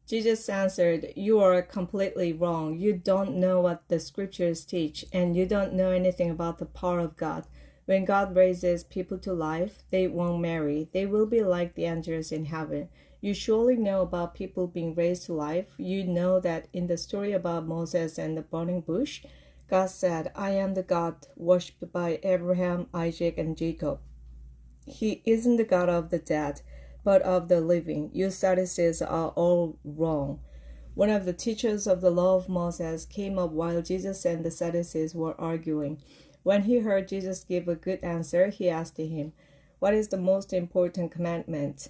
Jesus answered, "You are completely wrong. You don't know what the scriptures teach, and you don't know anything about the power of God. When God raises people to life, they won't marry. They will be like the angels in heaven. You surely know about people being raised to life. You know that in the story about Moses and the burning bush, God said, 'I am the God worshipped by Abraham, Isaac, and Jacob.' He isn't the God of the dead, but of the living. Your Sadducees are all wrong." One of the teachers of the law of Moses came up while Jesus and the Sadducees were arguing. When he heard Jesus give a good answer, he asked him, "What is the most important commandment?"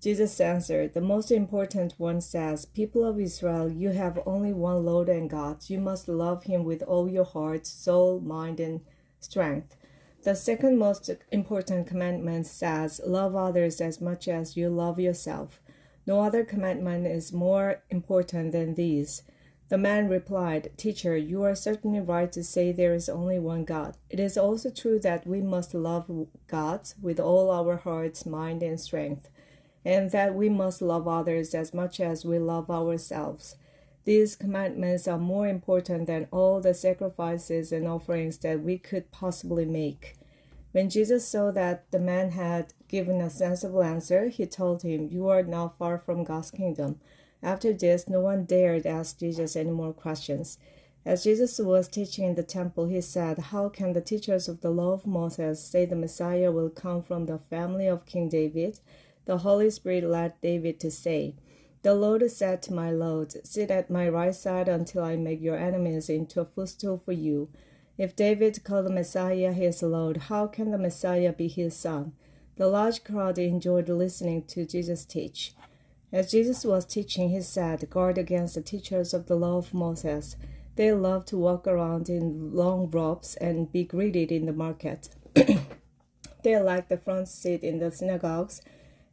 Jesus answered, "The most important one says, 'People of Israel, you have only one Lord and God. You must love him with all your heart, soul, mind, and strength.' The second most important commandment says, 'Love others as much as you love yourself.' No other commandment is more important than these." The man replied, "Teacher, you are certainly right to say there is only one God. It is also true that we must love God with all our hearts, mind, and strength, and that we must love others as much as we love ourselves. These commandments are more important than all the sacrifices and offerings that we could possibly make." When Jesus saw that the man had given a sensible answer, he told him, "You are not far from God's kingdom." After this, no one dared ask Jesus any more questions. As Jesus was teaching in the temple, he said, "How can the teachers of the law of Moses say the Messiah will come from the family of King David? The Holy Spirit led David to say, 'The Lord said to my Lord, sit at my right side until I make your enemies into a footstool for you.' If David called the Messiah his Lord, how can the Messiah be his son?" The large crowd enjoyed listening to Jesus teach. As Jesus was teaching, he said, "Guard against the teachers of the law of Moses. They love to walk around in long robes and be greeted in the market. They like the front seat in the synagogues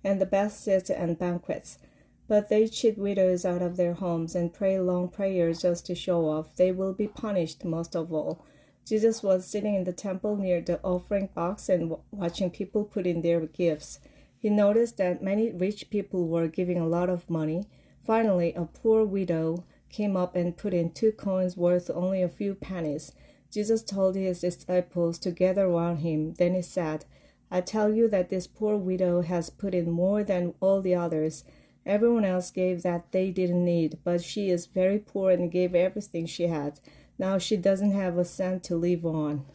and the best seats at banquets. But they cheat widows out of their homes and pray long prayers just to show off. They will be punished most of all." Jesus was sitting in the temple near the offering box and watching people put in their gifts. He noticed that many rich people were giving a lot of money. Finally, a poor widow came up and put in 2 coins worth only a few pennies. Jesus told his disciples to gather around him. Then he said, "I tell you that this poor widow has put in more than all the others. Everyone else gave that they didn't need, but she is very poor and gave everything she had. Now she doesn't have a cent to live on."